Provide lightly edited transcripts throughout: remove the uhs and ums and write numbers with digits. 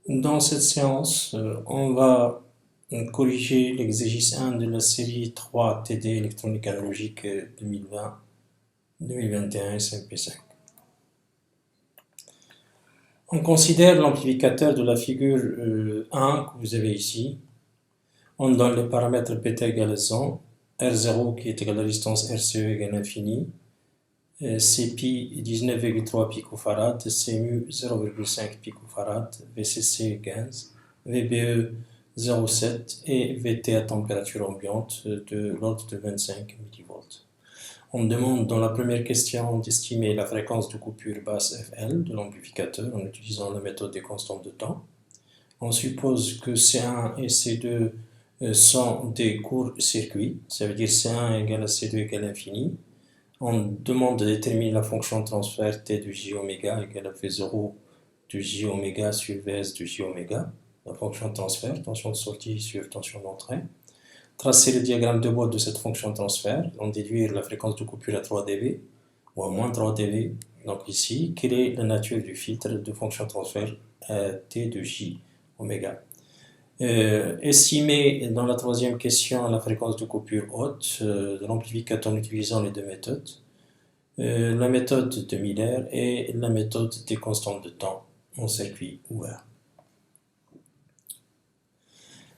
Dans cette séance, on va corriger l'exercice 1 de la série 3 TD électronique analogique 2020-2021 SMP5. On considère l'amplificateur de la figure 1 que vous avez ici. On donne le paramètre PT égale 100, R0 qui est égal à la distance RCE égale l'infini, CPi 19,3 picofarad, CMU 0,5 picofarad, VCC 15, VBE 0,7 et VT à température ambiante de l'ordre de 25 millivolts. On demande dans la première question d'estimer la fréquence de coupure basse FL de l'amplificateur en utilisant la méthode des constantes de temps. On suppose que C1 et C2 sont des courts-circuits, ça veut dire C1 égale à C2 égale l'infini. On demande de déterminer la fonction transfert T de J oméga égale à V0 de J oméga sur Vs de J oméga. La fonction transfert, tension de sortie sur tension d'entrée. Tracer le diagramme de bord de cette fonction transfert, en déduire la fréquence de coupure à 3 dB ou à moins 3 dB. Donc ici, quelle est la nature du filtre de fonction transfert T de J oméga. Estimer dans la troisième question la fréquence de coupure haute de l'amplificateur en utilisant les deux méthodes, la méthode de Miller et la méthode des constantes de temps en circuit ouvert.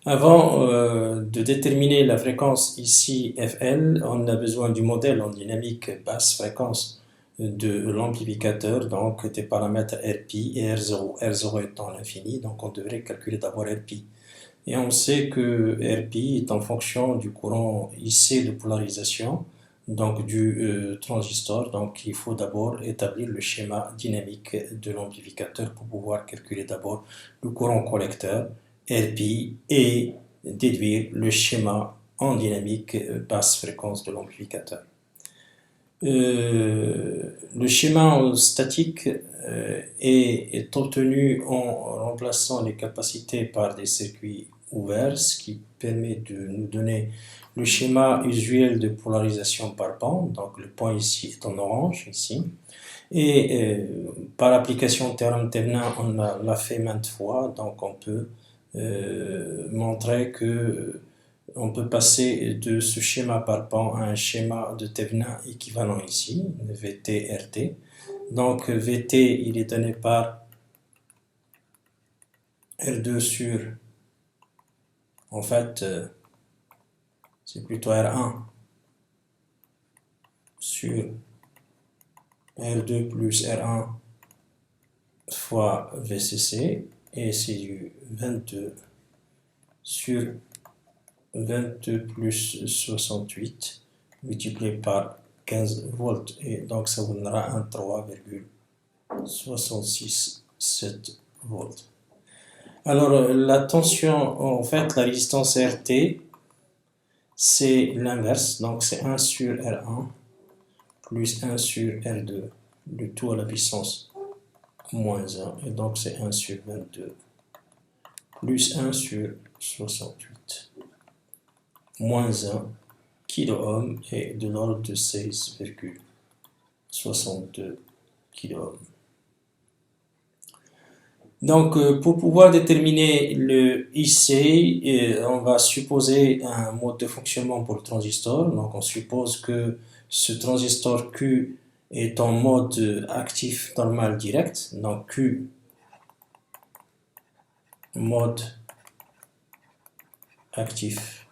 Avant de déterminer la fréquence ici FL, on a besoin du modèle en dynamique basse fréquence de l'amplificateur, donc des paramètres RP et R0. R0 étant l'infini, donc on devrait calculer d'abord RP. Et on sait que RP est en fonction du courant IC de polarisation, donc du transistor. Donc il faut d'abord établir le schéma dynamique de l'amplificateur pour pouvoir calculer d'abord le courant collecteur, RP, et déduire le schéma en dynamique basse fréquence de l'amplificateur. Le schéma statique est obtenu en remplaçant les capacités par des circuits ouverts, ce qui permet de nous donner le schéma usuel de polarisation par pan. Donc le point ici est en orange, ici. Et par application théorème Thevenin, on l'a fait maintes fois, donc on peut montrer que on peut passer de ce schéma par pan à un schéma de Thevenin équivalent ici, VT-RT. Donc VT, il est donné par R2 sur, en fait, c'est plutôt R1 sur R2 plus R1 fois VCC, et c'est du 22 sur 22 plus 68 multiplié par 15 volts, et donc ça vous donnera un 3,667 volts. Alors la tension, en fait la résistance RT, c'est l'inverse, donc c'est 1 sur R1 plus 1 sur R2, le tout à la puissance moins 1, et donc c'est 1 sur 22 plus 1 sur 68 moins 1 kilo-ohm est de l'ordre de 16,62 kilo-ohm. Donc, pour pouvoir déterminer le IC, on va supposer un mode de fonctionnement pour le transistor. Donc, on suppose que ce transistor Q est en mode actif normal direct. Donc, Q mode actif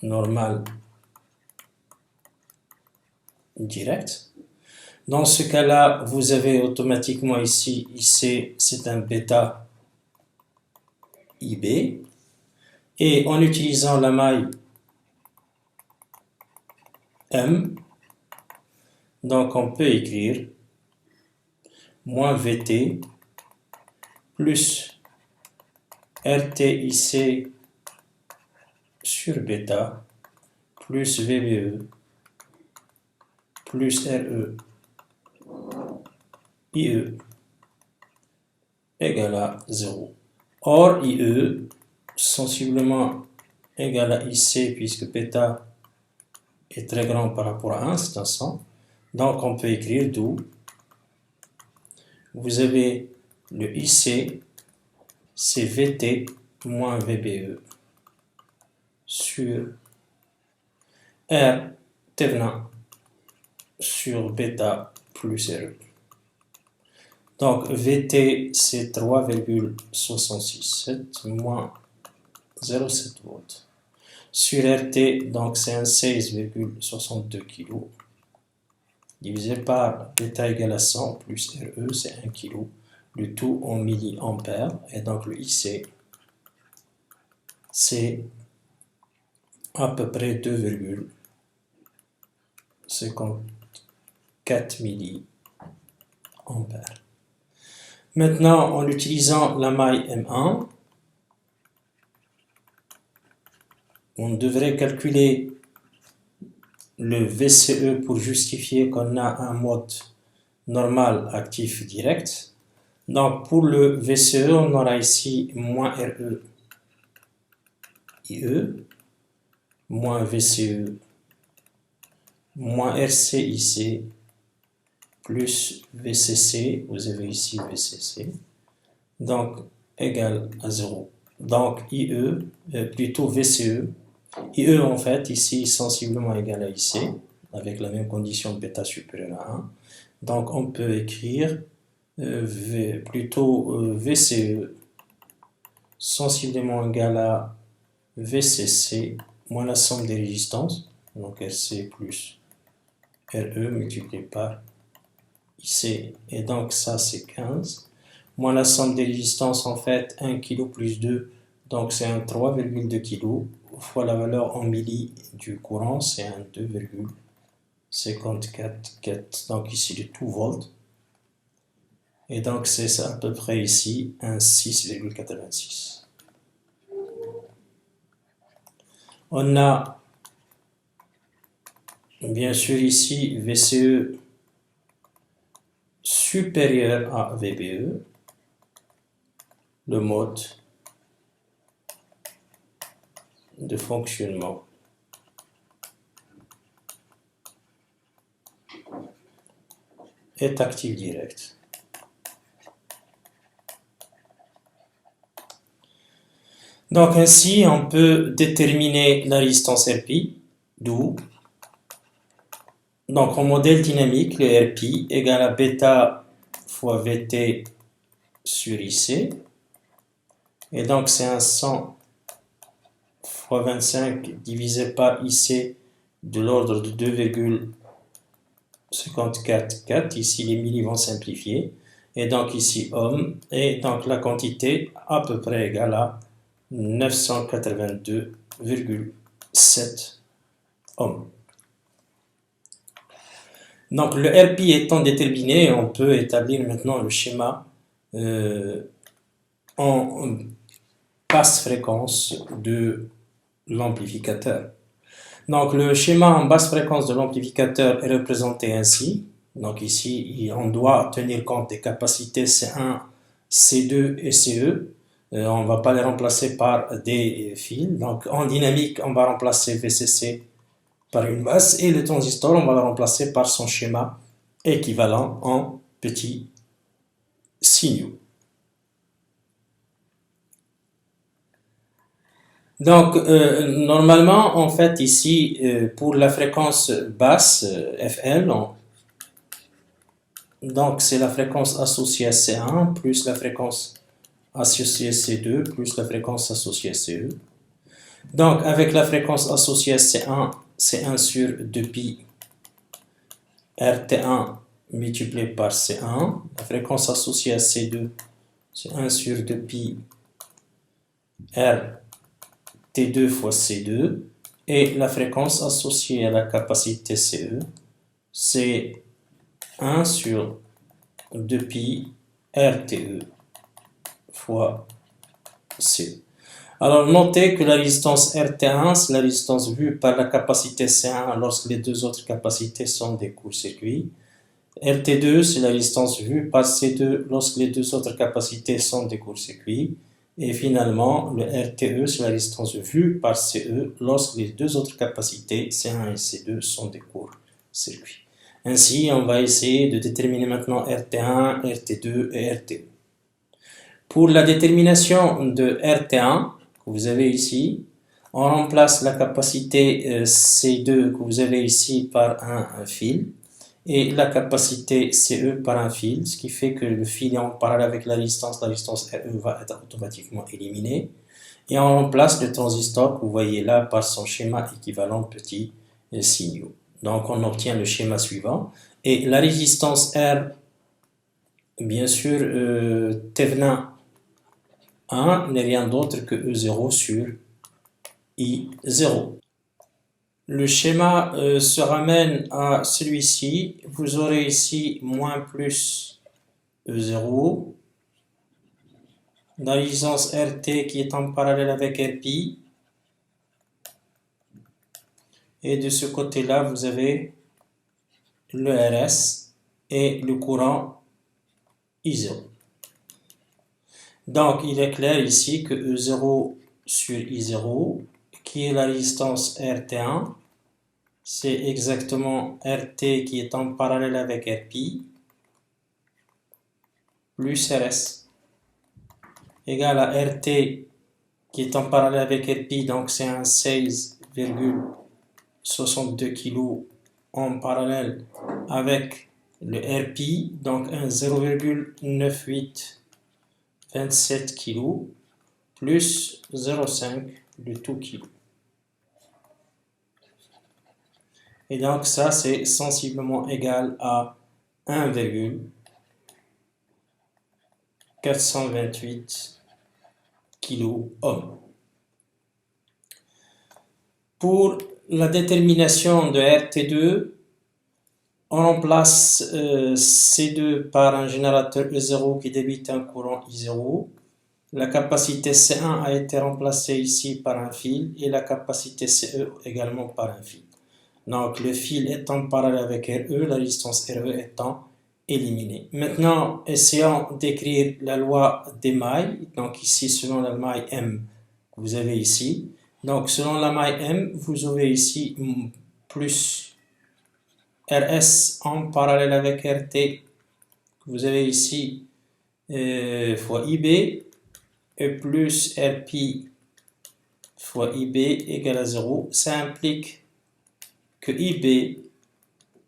normal direct. Dans ce cas-là, vous avez automatiquement ici, IC, c'est un bêta IB. Et en utilisant la maille M, donc on peut écrire moins VT plus RTIC sur bêta plus VBE plus RE IE égale à 0. Or, IE sensiblement égal à IC puisque bêta est très grand par rapport à 1, c'est un 100. Donc on peut écrire d'où vous avez Le IC, c'est VT moins VBE sur R Thévenin sur bêta plus RE. Donc VT, c'est 3,667 moins 0,7 volts. Sur RT, donc c'est un 16,62 kg. Divisé par bêta égale à 100 plus RE, c'est 1 kg. Le tout en milliampères. Et donc le IC, c'est à peu près 2,54 milliampères. Maintenant, en utilisant la maille M1, on devrait calculer le VCE pour justifier qu'on a un mode normal actif direct. Donc pour le VCE, on aura ici moins RE IE, moins VCE, moins RC IC, plus VCC, vous avez ici VCC, donc égal à 0. Donc IE, plutôt VCE, IE en fait ici sensiblement égal à IC, avec la même condition bêta supérieure à 1. Donc on peut écrire plutôt VCE sensiblement égal à VCC moins la somme des résistances, donc RC plus RE multiplié par IC, et donc ça c'est 15, moins la somme des résistances en fait 1 kg plus 2, donc c'est un 3,2 kg, fois la valeur en milli du courant, c'est un 2,544, donc ici le tout volt, et donc c'est ça à peu près ici un 6,86. On a bien sûr ici VCE supérieur à VBE, le mode de fonctionnement est actif direct. Donc ainsi, on peut déterminer la résistance RP, d'où, donc en modèle dynamique, le RP égale à bêta fois VT sur IC, et donc c'est un 100 fois 25 divisé par IC de l'ordre de 2,544, ici les milli vont simplifier, et donc ici ohm, et donc la quantité à peu près égale à 982,7 ohms. Donc le RP étant déterminé, on peut établir maintenant le schéma en basse fréquence de l'amplificateur. Donc le schéma en basse fréquence de l'amplificateur est représenté ainsi. Donc ici, on doit tenir compte des capacités C1, C2 et CE. On ne va pas les remplacer par des fils. Donc en dynamique, on va remplacer VCC par une basse, et le transistor, on va le remplacer par son schéma équivalent en petits signaux. Donc normalement, en fait ici, pour la fréquence basse FL, donc c'est la fréquence associée à C1 plus la fréquence associée à C2 plus la fréquence associée à CE. Donc avec la fréquence associée à C1, c'est 1 sur 2pi RT1 multiplié par C1. La fréquence associée à C2, c'est 1 sur 2pi RT2 fois C2. Et la fréquence associée à la capacité CE, c'est 1 sur 2pi RTE fois CE. Alors notez que la résistance RT1, c'est la résistance vue par la capacité C1 lorsque les deux autres capacités sont des courts-circuits. RT2, c'est la résistance vue par C2 lorsque les deux autres capacités sont des courts-circuits. Et finalement, le RTE, c'est la résistance vue par CE lorsque les deux autres capacités C1 et C2 sont des courts-circuits. Ainsi, on va essayer de déterminer maintenant RT1, RT2 et RTE. Pour la détermination de RT1 que vous avez ici, on remplace la capacité C2 que vous avez ici par un fil et la capacité CE par un fil, ce qui fait que le fil est en parallèle avec la résistance RE va être automatiquement éliminée. Et on remplace le transistor que vous voyez là par son schéma équivalent petits signaux. Donc on obtient le schéma suivant. Et la résistance R, bien sûr, Thévenin 1 n'est rien d'autre que E0 sur I0. Le schéma se ramène à celui-ci. Vous aurez ici moins plus E0. La résistance RT qui est en parallèle avec RP. Et de ce côté-là, vous avez le RS et le courant I0. Donc, il est clair ici que E0 sur I0, qui est la résistance RT1, c'est exactement RT qui est en parallèle avec RP, plus RS, égale à RT qui est en parallèle avec RP, donc c'est un 16,62 kg en parallèle avec le RP, donc un 0,9827 kg plus 0,5 le tout kilo. Et donc ça c'est sensiblement égal à 1,428 kilo-ohm. Pour la détermination de RT2, on remplace C2 par un générateur E0 qui débite un courant I0. La capacité C1 a été remplacée ici par un fil et la capacité CE également par un fil. Donc le fil étant parallèle avec RE, la résistance RE étant éliminée. Maintenant, essayons d'écrire la loi des mailles. Donc ici, selon la maille M, vous avez ici. Donc selon la maille M, vous avez ici plus RS en parallèle avec RT. Vous avez ici fois IB et plus RP fois IB égale à 0. Ça implique que IB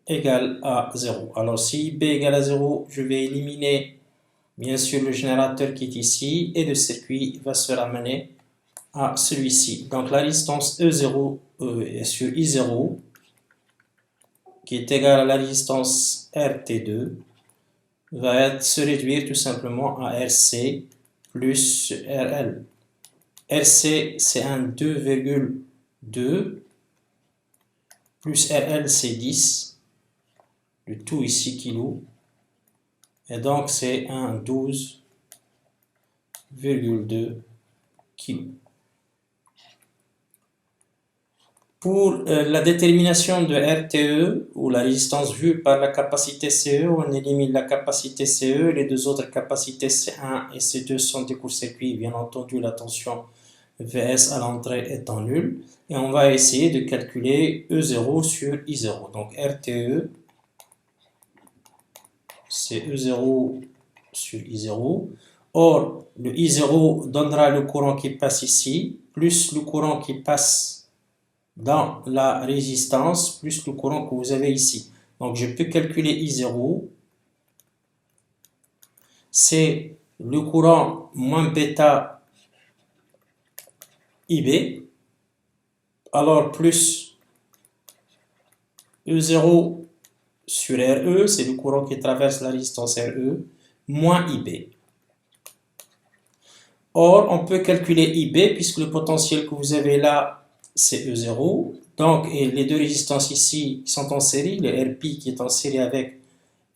égale à 0. Alors si IB égale à 0, je vais éliminer bien sûr le générateur qui est ici et le circuit va se ramener à celui-ci. Donc la résistance E0 sur I0 qui est égale à la résistance RT2 va se réduire tout simplement à RC plus RL. RC c'est un 2,2 plus RL c'est 10, le tout ici kilo, et donc c'est un 12,2 kg. Pour la détermination de RTE, ou la résistance vue par la capacité CE, on élimine la capacité CE, les deux autres capacités C1 et C2 sont des courts-circuits, bien entendu la tension VS à l'entrée étant nulle, et on va essayer de calculer E0 sur I0. Donc RTE, c'est E0 sur I0. Or, le I0 donnera le courant qui passe ici, plus le courant qui passe dans la résistance, plus le courant que vous avez ici. Donc, je peux calculer I0. C'est le courant moins bêta IB. Alors, plus E0 sur RE, c'est le courant qui traverse la résistance RE, moins IB. Or, on peut calculer IB puisque le potentiel que vous avez là, c'est E0. Donc, et les deux résistances ici sont en série, le RP qui est en série avec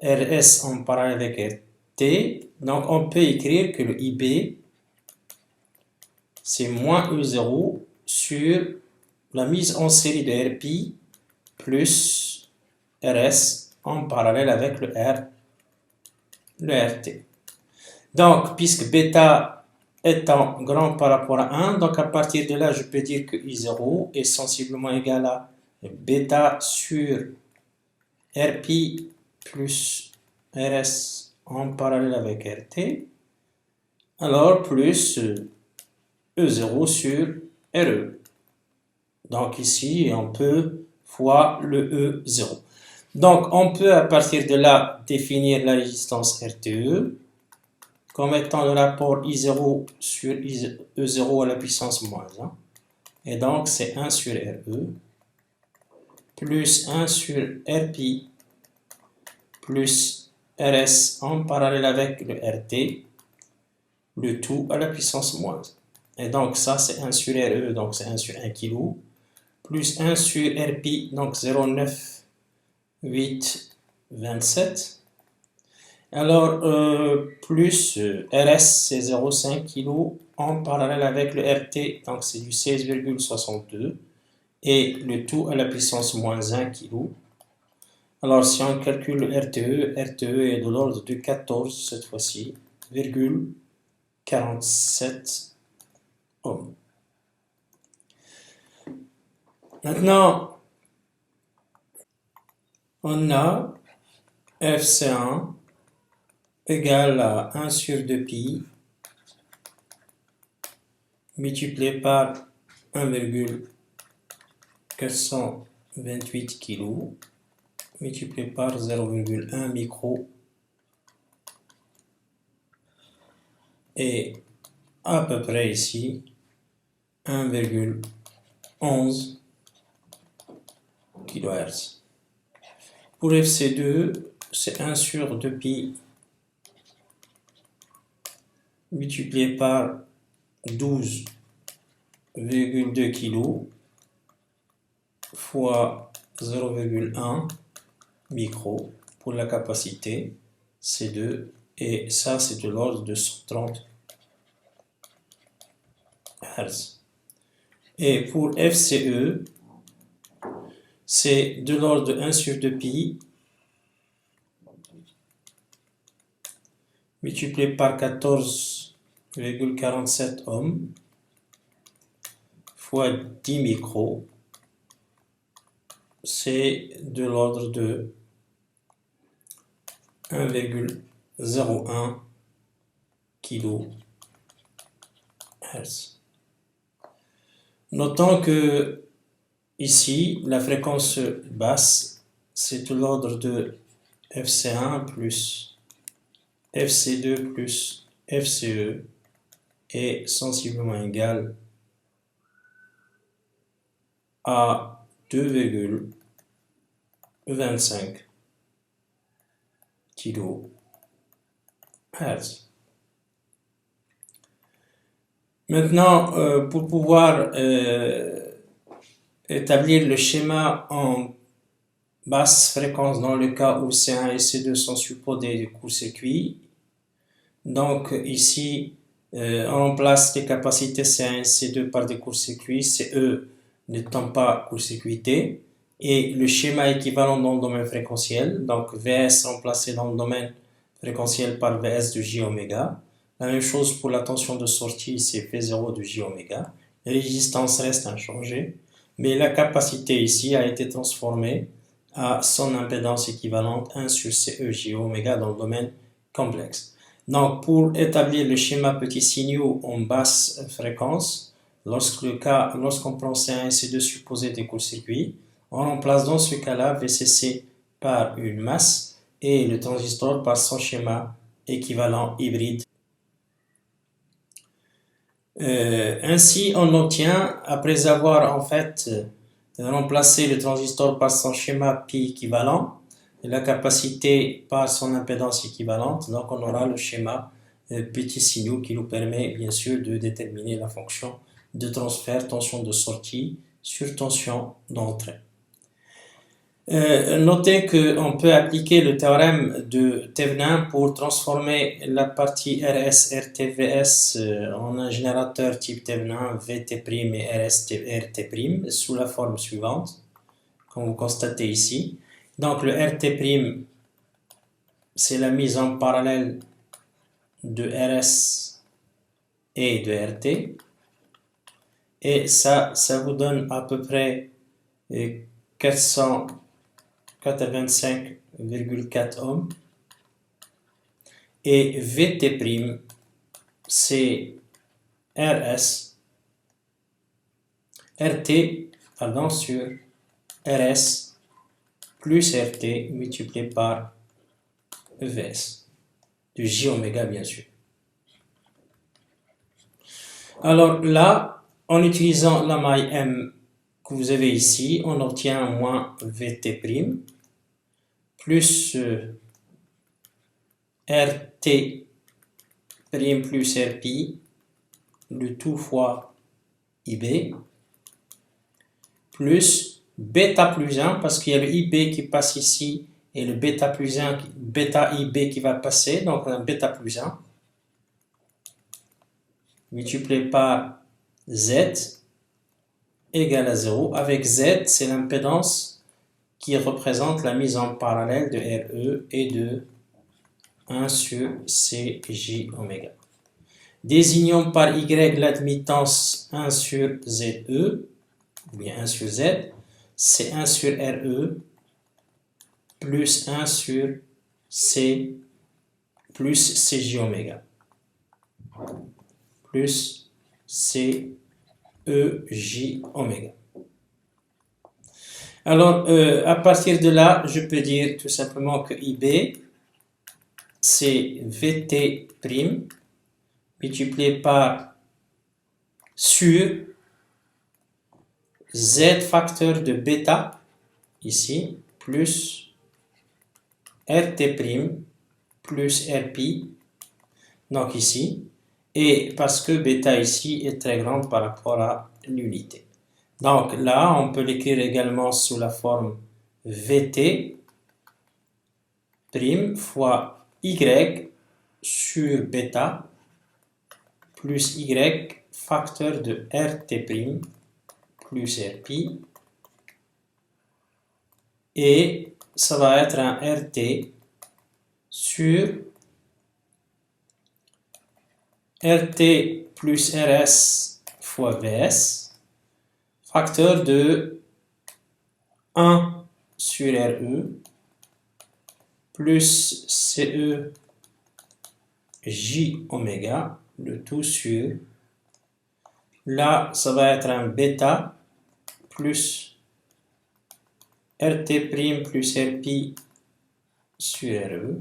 RS en parallèle avec RT. Donc, on peut écrire que le IB, c'est moins E0 sur la mise en série de RP plus RS en parallèle avec le RT. Donc, puisque bêta étant grand par rapport à 1, donc à partir de là, je peux dire que I0 est sensiblement égal à bêta sur RP plus RS en parallèle avec RT. alors plus E0 sur RE. Donc ici, on peut fois le E0. Donc, on peut à partir de là définir la résistance RTE comme étant le rapport I0 sur E0 à la puissance moins 1. Et donc, c'est 1 sur RE plus 1 sur RP plus RS en parallèle avec le RT, le tout à la puissance moins 1. Et donc, ça, c'est 1 sur RE, donc c'est 1 sur 1 kg, plus 1 sur RP, donc 0,9827. Alors, plus RS, c'est 0,5 kg en parallèle avec le RT, donc c'est du 16,62. Et le tout à la puissance moins 1 kg. Alors, si on calcule le RTE est de l'ordre de 14, cette fois-ci, 47 ohms. Maintenant, on a FC1 égale à 1 sur 2pi multiplié par 1,428 kg multiplié par 0,1 micro et à peu près ici 1,11 kHz. Pour FC2, c'est 1 sur 2pi multiplié par 12,2 kg fois 0,1 micro pour la capacité C2 et ça c'est de l'ordre de 130 Hz. Et pour FCE, c'est de l'ordre de 1 sur 2pi multiplié par 14,47 ohms fois 10 micros, c'est de l'ordre de 1,01 kHz. Notons que ici, la fréquence basse, c'est de l'ordre de FC1 plus FC2 plus FCE est sensiblement égal à 2,25 kHz. Maintenant, pour pouvoir établir le schéma en basse fréquence dans le cas où C1 et C2 sont supposés des courts-circuits, donc ici, on remplace les capacités C1 et C2 par des courts-circuits, CE n'étant pas court-circuité, et le schéma équivalent dans le domaine fréquentiel, donc VS remplacé dans le domaine fréquentiel par VS de J oméga. La même chose pour la tension de sortie, c'est V0 de J oméga. La résistance reste inchangée, mais la capacité ici a été transformée à son impédance équivalente 1 sur CE J oméga dans le domaine complexe. Donc, pour établir le schéma petits signaux en basse fréquence, lorsqu'on prend C1 et C2 supposés des courts-circuits, on remplace dans ce cas-là VCC par une masse et le transistor par son schéma équivalent hybride. Ainsi, on obtient, après avoir en fait remplacé le transistor par son schéma pi équivalent, la capacité par son impédance équivalente, donc on aura le schéma petit signaux qui nous permet bien sûr de déterminer la fonction de transfert tension de sortie sur tension d'entrée. Notez qu'on peut appliquer le théorème de Thevenin pour transformer la partie RS-RTVS en un générateur type Thevenin VT' et RST-RT' sous la forme suivante, comme vous constatez ici. Donc le RT', c'est la mise en parallèle de RS et de RT. Et ça vous donne à peu près 485,4 ohms. Et VT', c'est RT pardon, sur RS plus RT multiplié par EVS, de J oméga bien sûr. Alors là, en utilisant la maille M que vous avez ici, on obtient moins VT' plus RT' plus RP, le tout fois IB, plus bêta plus 1, parce qu'il y a le IB qui passe ici, et le bêta plus 1, bêta IB qui va passer, donc on a bêta plus 1, multiplié par Z, égale à 0. Avec Z, c'est l'impédance qui représente la mise en parallèle de RE et de 1 sur CJ oméga. Désignons par Y l'admittance 1 sur ZE, ou bien 1 sur Z, c'est 1 sur RE plus 1 sur C plus CJ oméga plus CEJ oméga. Alors, à partir de là, je peux dire tout simplement que IB, c'est VT' multiplié par sur Z facteur de bêta, ici, plus RT' plus RP, donc ici, et parce que bêta ici est très grande par rapport à l'unité. Donc là, on peut l'écrire également sous la forme VT' fois Y sur bêta plus Y facteur de RT' plus RP, et ça va être un RT sur RT plus RS fois VS, facteur de 1 sur RE plus CE J oméga, le tout sur, là ça va être un bêta plus RT' plus RP sur RE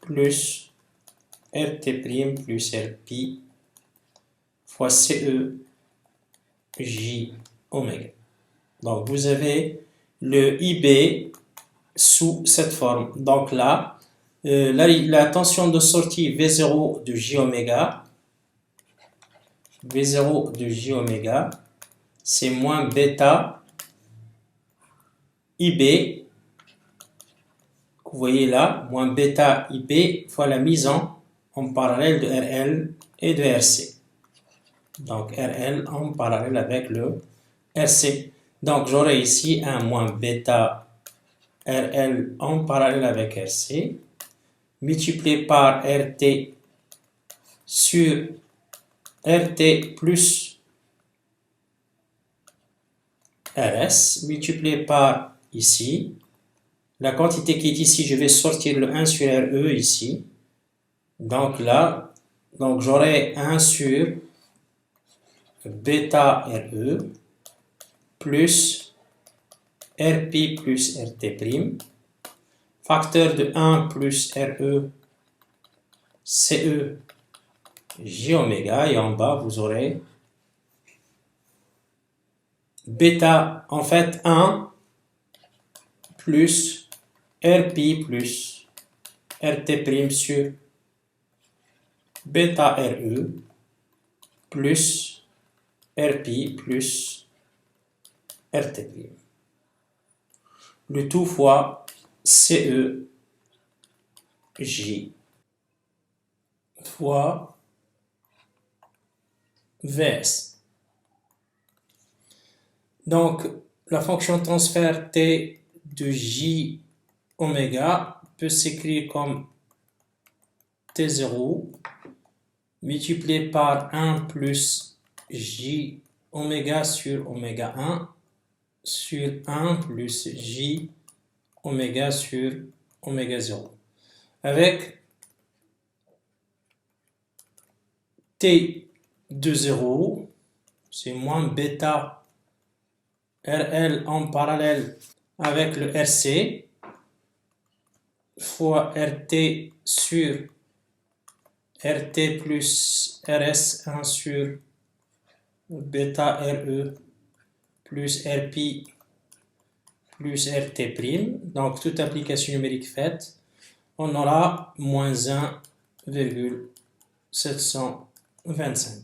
plus RT' plus RP fois CE J oméga. Donc vous avez le IB sous cette forme. Donc là, la tension de sortie V0 de J oméga, V0 de J oméga, c'est moins bêta IB, que vous voyez là, moins bêta IB fois la mise en parallèle de RL et de RC. Donc RL en parallèle avec le RC. Donc j'aurai ici un moins bêta RL en parallèle avec RC, multiplié par RT sur RT plus RS, multiplié par ici, la quantité qui est ici, je vais sortir le 1 sur RE ici, donc là, donc j'aurai 1 sur bêta RE plus RP plus RT', facteur de 1 plus RE CE J oméga, et en bas vous aurez bêta, en fait 1 plus RP plus RT' sur bêta RE plus RP plus RT'. Le tout fois CE J fois VS. Donc, la fonction transfert T de J oméga peut s'écrire comme T0 multiplié par 1 plus J oméga sur oméga 1 sur 1 plus J oméga sur oméga 0. Avec T de 0, c'est moins bêta RL en parallèle avec le RC, fois RT sur RT plus RS 1 sur bêta RE plus RP plus RT'. Donc, toute application numérique faite, on aura moins 1,725.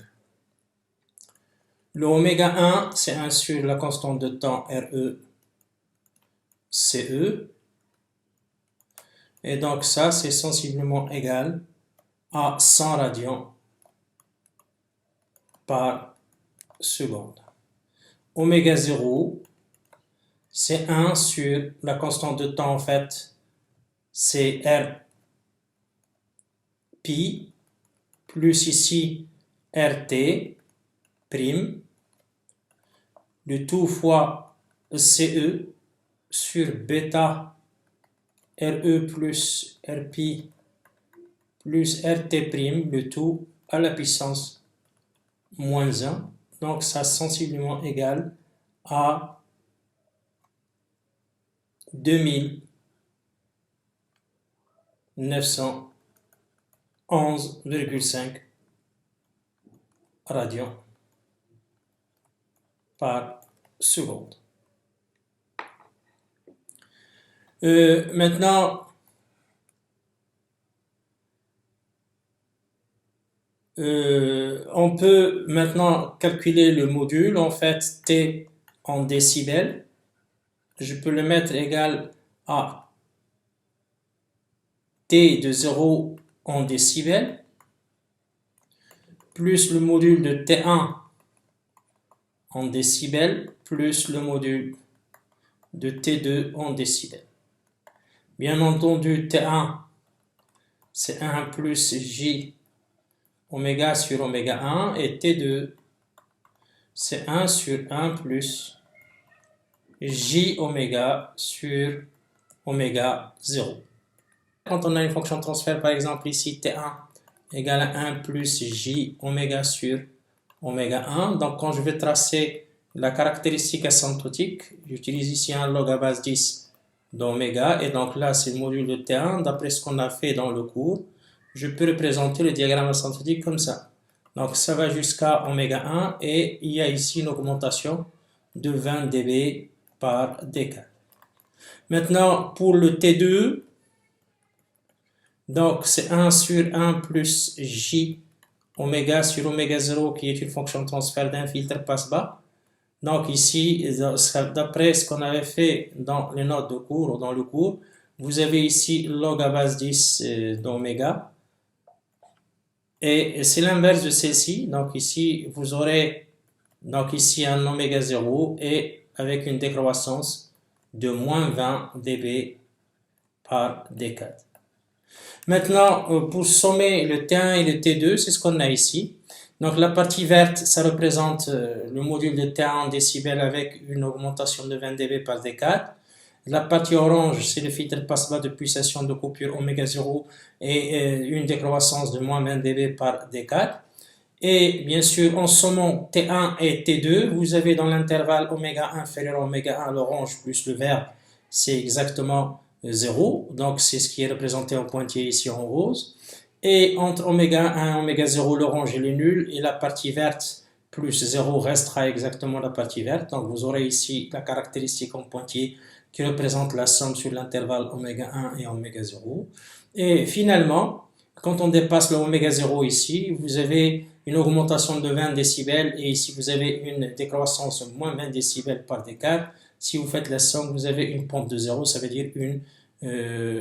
Le oméga 1, c'est 1 sur la constante de temps RE, CE. Et donc ça, c'est sensiblement égal à 100 radians par seconde. Oméga 0, c'est 1 sur la constante de temps, en fait, c'est R pi, plus ici RT', le tout fois CE sur bêta RE plus RP plus RT', le tout à la puissance moins 1. Donc ça sensiblement égal à 2911,5 radians par seconde. Maintenant, on peut maintenant calculer le module, en fait, T en décibels. Je peux le mettre égal à T de 0 en décibels, plus le module de T1 en décibels, plus le module de T2 en décibels. Bien entendu, T1, c'est 1 plus J oméga sur oméga 1, et T2, c'est 1 sur 1 plus J oméga sur oméga 0. Quand on a une fonction de transfert, par exemple ici T1 égale à 1 plus J oméga sur oméga 1, donc quand je vais tracer la caractéristique asymptotique, j'utilise ici un log à base 10 d'oméga, et donc là c'est le module de T1, d'après ce qu'on a fait dans le cours, je peux représenter le diagramme asymptotique comme ça. Donc ça va jusqu'à oméga 1, et il y a ici une augmentation de 20 dB par décade. Maintenant, pour le T2, donc c'est 1 sur 1 plus J oméga sur oméga 0 qui est une fonction de transfert d'un filtre passe-bas. Donc ici, d'après ce qu'on avait fait dans les notes de cours ou dans le cours, vous avez ici log à base 10 d'oméga. Et c'est l'inverse de celle-ci. Donc ici, vous aurez donc ici un oméga 0 et avec une décroissance de moins 20 dB par décade. Maintenant, pour sommer le T1 et le T2, c'est ce qu'on a ici. Donc la partie verte, ça représente le module de T1 en décibels avec une augmentation de 20 dB par décade. La partie orange, c'est le filtre passe-bas de pulsation de coupure oméga 0 et une décroissance de moins 20 dB par décade. Et bien sûr, en sommant T1 et T2, vous avez dans l'intervalle oméga 1 inférieur à oméga 1, l'orange plus le vert, c'est exactement 0. Donc c'est ce qui est représenté en pointillé ici en rose. Et entre oméga 1 et oméga 0, l'orange il est nul, et la partie verte plus 0 restera exactement la partie verte. Donc vous aurez ici la caractéristique en pointillé qui représente la somme sur l'intervalle oméga 1 et oméga 0. Et finalement, quand on dépasse le oméga 0 ici, vous avez une augmentation de 20 décibels, et ici vous avez une décroissance de moins 20 décibels par décade. Si vous faites la somme, vous avez une pente de 0, ça veut dire une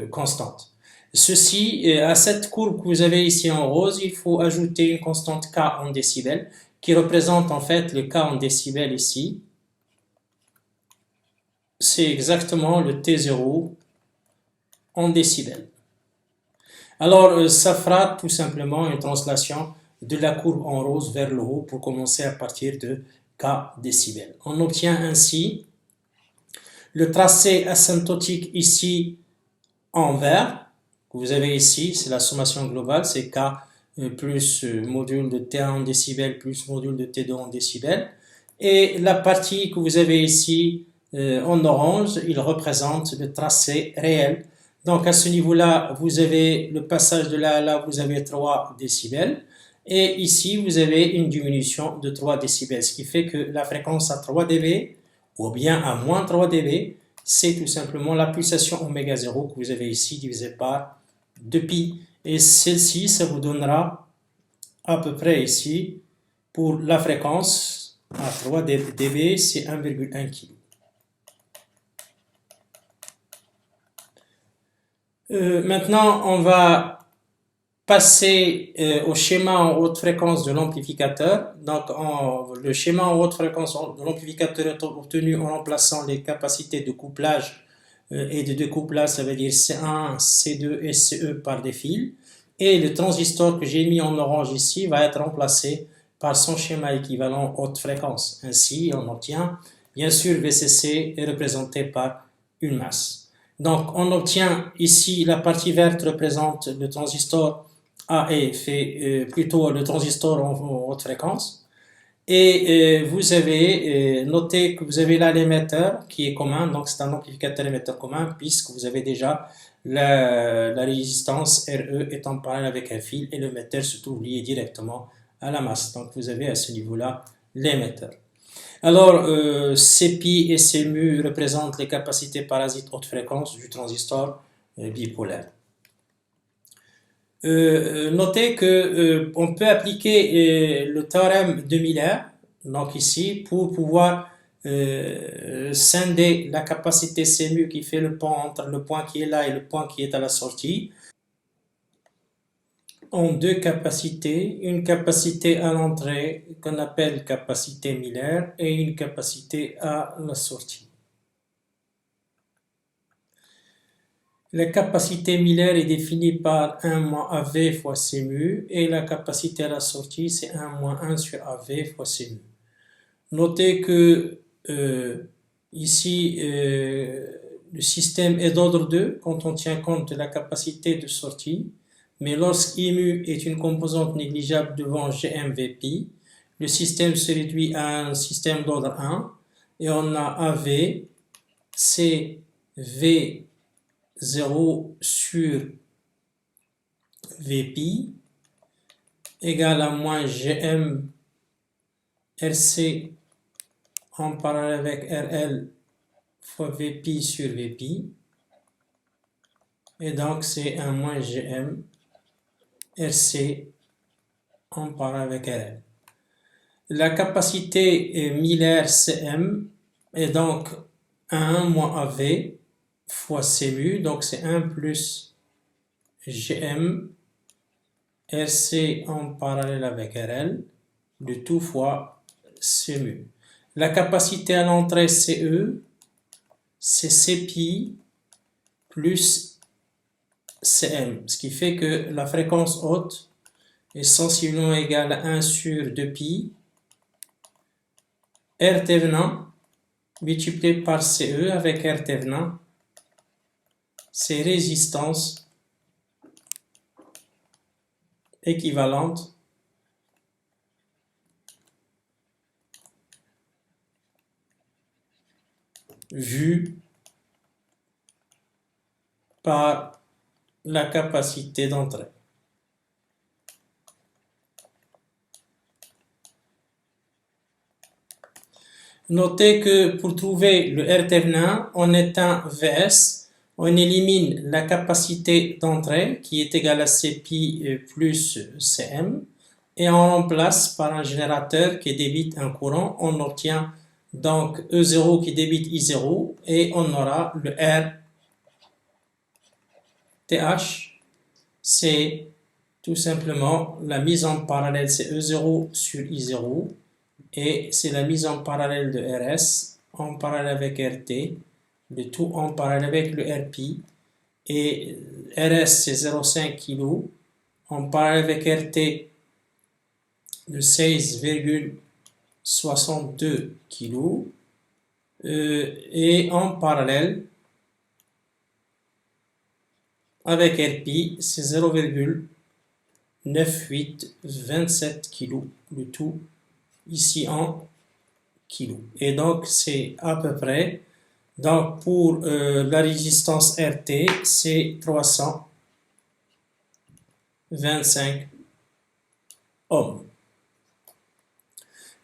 constante. Ceci, à cette courbe que vous avez ici en rose, il faut ajouter une constante K en décibels, qui représente en fait le K en décibels ici. C'est exactement le T0 en décibels. Alors, ça fera tout simplement une translation de la courbe en rose vers le haut pour commencer à partir de K décibels. On obtient ainsi le tracé asymptotique ici en vert, que vous avez ici, c'est la sommation globale, c'est K plus module de T1 en décibels plus module de T2 en décibels. Et la partie que vous avez ici en orange, il représente le tracé réel. Donc à ce niveau-là, vous avez le passage de là à là, vous avez 3 décibels. Et ici, vous avez une diminution de 3 décibels, ce qui fait que la fréquence à 3 dB ou bien à moins 3 dB, c'est tout simplement la pulsation oméga 0 que vous avez ici divisé par 2pi. Et celle-ci, ça vous donnera à peu près ici, pour la fréquence à 3 dB, c'est 1,1 kg. Maintenant, on va passer au schéma en haute fréquence de l'amplificateur. Donc, le schéma en haute fréquence de l'amplificateur est obtenu en remplaçant les capacités de couplage et de découplage, ça veut dire C1, C2 et CE par des fils. Et le transistor que j'ai mis en orange ici va être remplacé par son schéma équivalent haute fréquence. Ainsi, on obtient, bien sûr, VCC est représenté par une masse. Donc, on obtient ici, la partie verte représente le transistor AE, fait plutôt le transistor en haute fréquence. Et vous avez noté que vous avez là l'émetteur qui est commun, donc c'est un amplificateur émetteur commun puisque vous avez déjà la résistance RE est en parallèle avec un fil et l'émetteur se trouve lié directement à la masse. Donc vous avez à ce niveau-là l'émetteur. Alors Cpi et Cmu représentent les capacités parasites haute fréquence du transistor bipolaire. Notez que on peut appliquer le théorème de Miller, donc ici, pour pouvoir scinder la capacité Cmu qui fait le pont entre le point qui est là et le point qui est à la sortie en deux capacités, une capacité à l'entrée qu'on appelle capacité Miller et une capacité à la sortie. La capacité Miller est définie par 1 moins AV fois Cmu et la capacité à la sortie c'est 1 moins 1 sur AV fois Cmu. Notez que ici le système est d'ordre 2 quand on tient compte de la capacité de sortie, mais lorsqu'IMU est une composante négligeable devant GMVP, le système se réduit à un système d'ordre 1 et on a AV, CV 0 sur Vpi égale à moins Gm RC en parallèle avec RL fois Vpi sur Vpi. Et donc c'est un moins Gm RC en parallèle avec RL. La capacité Miller Cm est donc 1 moins AV fois Cmu, donc c'est 1 plus Gm RC en parallèle avec RL, de tout fois Cmu. La capacité à l'entrée CE, c'est Cpi plus Cm, ce qui fait que la fréquence haute est sensiblement égale à 1 sur 2pi, R thévenin multiplié par CE avec R thévenin, c'est résistance équivalente vue par la capacité d'entrée. Notez que pour trouver le R thévenin, on éteint Vs, on élimine la capacité d'entrée qui est égale à Cpi plus Cm et on remplace par un générateur qui débite un courant. On obtient donc E0 qui débite I0 et on aura le R TH. C'est tout simplement la mise en parallèle, c'est E0 sur I0 et c'est la mise en parallèle de RS en parallèle avec RT, le tout en parallèle avec le RP, et RS c'est 0,5 kg en parallèle avec RT de 16,62 kg et en parallèle avec RP c'est 0,1 9, 8, 27 kg, le tout ici en kg. Et donc, c'est à peu près, donc pour la résistance RT, c'est 325 ohms.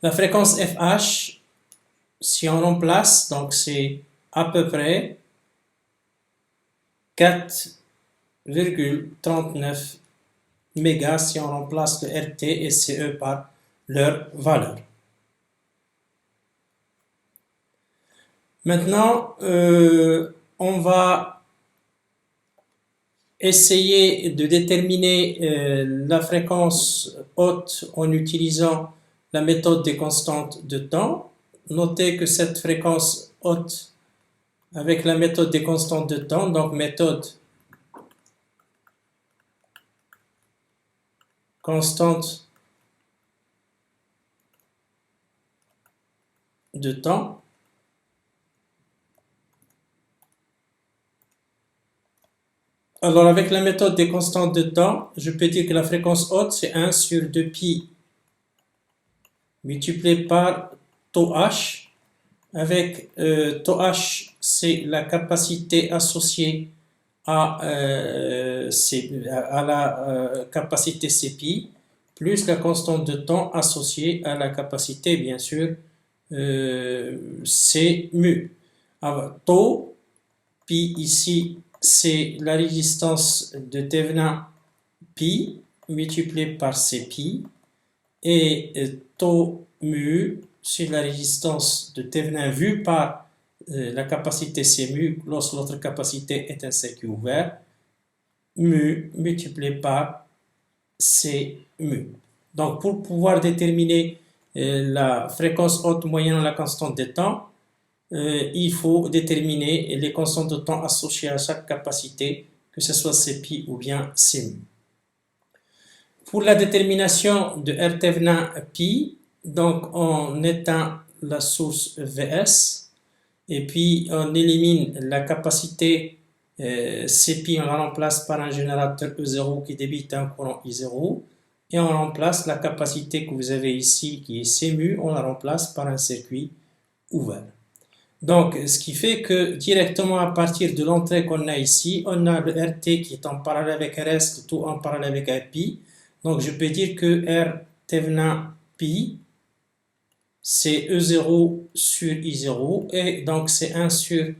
La fréquence FH, si on remplace, donc c'est à peu près 4,39 mégas si on remplace le RT et CE par leur valeur. Maintenant, on va essayer de déterminer la fréquence haute en utilisant la méthode des constantes de temps. Notez que cette fréquence haute avec la méthode des constantes de temps, donc méthode constante de temps, alors avec la méthode des constantes de temps, je peux dire que la fréquence haute c'est 1 sur 2pi multiplié par taux h, avec taux h c'est la capacité associée à la capacité Cpi, plus la constante de temps associée à la capacité, bien sûr, C mu. Alors, taux, pi ici, c'est la résistance de Thevenin pi multiplié par Cpi, et taux mu, c'est la résistance de Thevenin vue par la capacité C mu lorsque l'autre capacité est un circuit ouvert, mu multiplié par C mu. Donc, pour pouvoir déterminer la fréquence haute moyennant la constante de temps, il faut déterminer les constantes de temps associées à chaque capacité, que ce soit Cpi ou bien C mu. Pour la détermination de R Thevenin pi, donc on éteint la source Vs et puis on élimine la capacité Cpi, on la remplace par un générateur E0 qui débite un courant I0 et on remplace la capacité que vous avez ici qui est C mu, on la remplace par un circuit ouvert. Donc, ce qui fait que directement à partir de l'entrée qu'on a ici, on a le RT qui est en parallèle avec RS, le tout en parallèle avec RP. Donc, je peux dire que R Thevenin pi, c'est E0 sur I0, et donc c'est 1 sur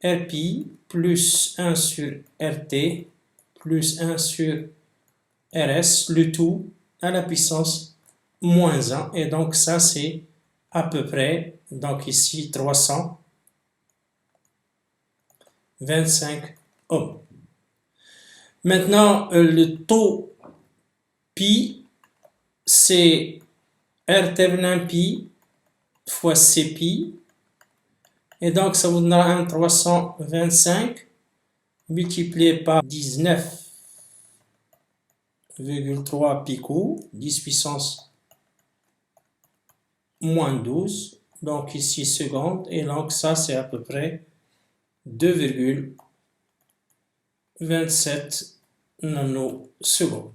Rpi plus 1 sur RT plus 1 sur RS, le tout à la puissance moins 1. Et donc, ça, c'est à peu près, donc ici, 325 ohms. Maintenant, le taux pi, c'est R Thevenin pi fois Cpi. Et donc, ça vous donnera un 325 multiplié par 19,3 pico, 10 puissance moins 12. Donc, ici, secondes. Et donc, ça, c'est à peu près 2,27 nanosecondes.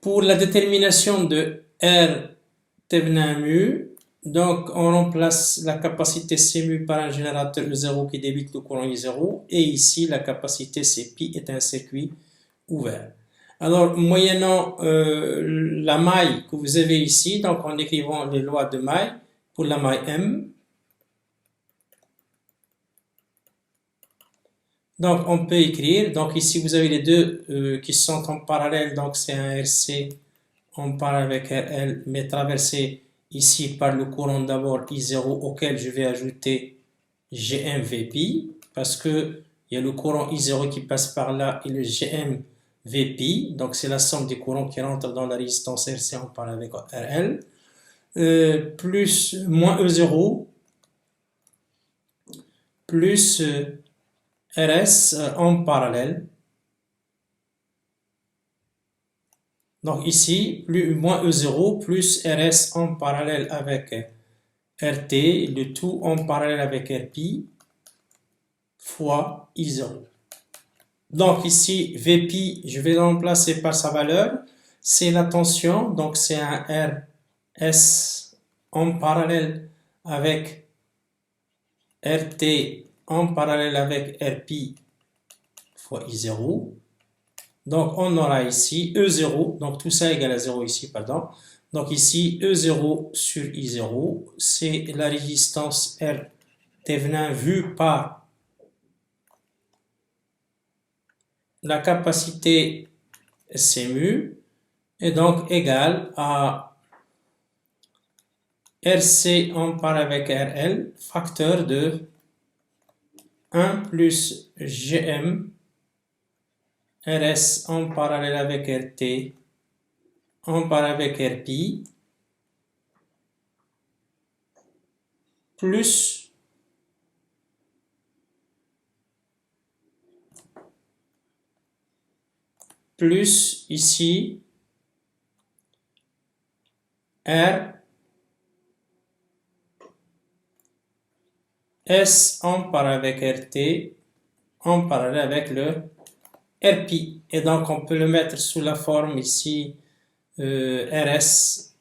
Pour la détermination de R Thevenin mu, donc on remplace la capacité C mu par un générateur E0 qui débite le courant I0, et ici la capacité Cpi est un circuit ouvert. Alors, moyennant la maille que vous avez ici, donc en écrivant les lois de maille, pour la maille M, donc on peut écrire, donc ici vous avez les deux qui sont en parallèle, donc c'est un RC en parallèle avec RL, mais traversé ici par le courant d'abord I0 auquel je vais ajouter Gm Vpi, parce que il y a le courant I0 qui passe par là et le Gm Vpi, donc c'est la somme des courants qui rentrent dans la résistance RC en parallèle avec RL, plus moins E0, plus RS en parallèle. Donc ici, moins E0 plus RS en parallèle avec RT, le tout en parallèle avec Rpi, fois I0. Donc ici, Vp, je vais le remplacer par sa valeur. C'est la tension, donc c'est un RS en parallèle avec RT en parallèle avec RP fois I0. Donc on aura ici E0, donc tout ça égale à 0 ici, pardon. Donc ici, E0 sur I0, c'est la résistance R Thévenin vue par la capacité C mu, et donc égale à RC en part avec RL, facteur de 1 plus GM, RS en parallèle avec RT, en parallèle avec RP, plus ici R S en parallèle avec RT en parallèle avec le RP. Et donc on peut le mettre sous la forme ici RS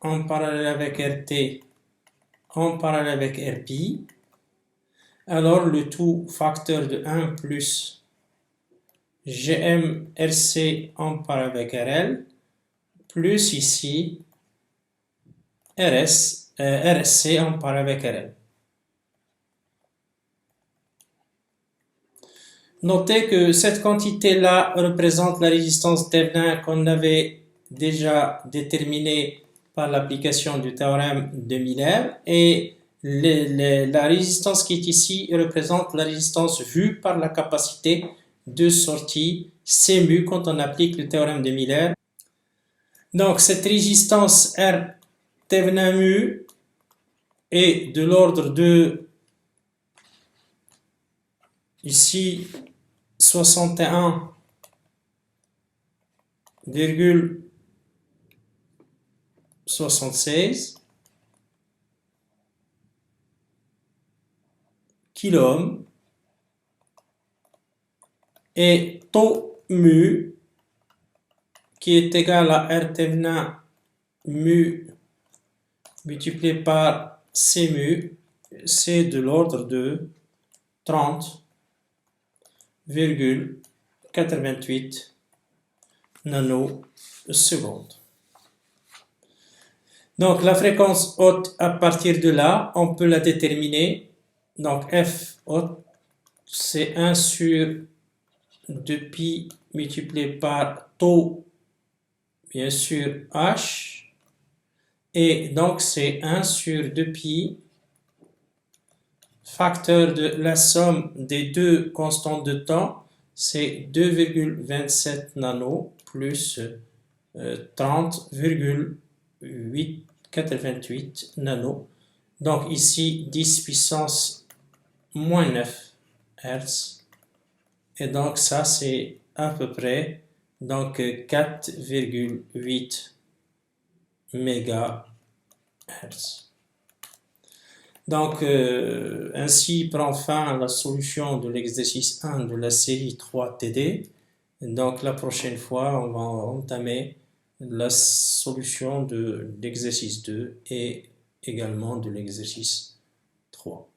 en parallèle avec RT en parallèle avec RP. Alors le tout facteur de 1 plus GM RC en parallèle avec RL plus ici RSC en parallèle avec RL. Notez que cette quantité-là représente la résistance Thévenin qu'on avait déjà déterminée par l'application du théorème de Miller, et la résistance qui est ici représente la résistance vue par la capacité de sortie C mu quand on applique le théorème de Miller. Donc cette résistance R Thévenin mu est de l'ordre de ici 61,76 kOhm, et taux mu qui est égal à R Thévenin mu multiplié par C mu, c'est de l'ordre de 30,88 nanosecondes. Donc la fréquence haute, à partir de là, on peut la déterminer. Donc F haute, c'est 1 sur 2pi multiplié par taux, bien sûr, H. Et donc c'est 1 sur 2pi, facteur de la somme des deux constantes de temps, c'est 2,27 nano plus 30,88 nano. Donc ici 10 puissance moins 9 Hz. Et donc ça c'est à peu près donc 4,8 MHz. Donc ainsi prend fin la solution de l'exercice 1 de la série 3 TD. Donc la prochaine fois on va entamer la solution de l'exercice 2 et également de l'exercice 3.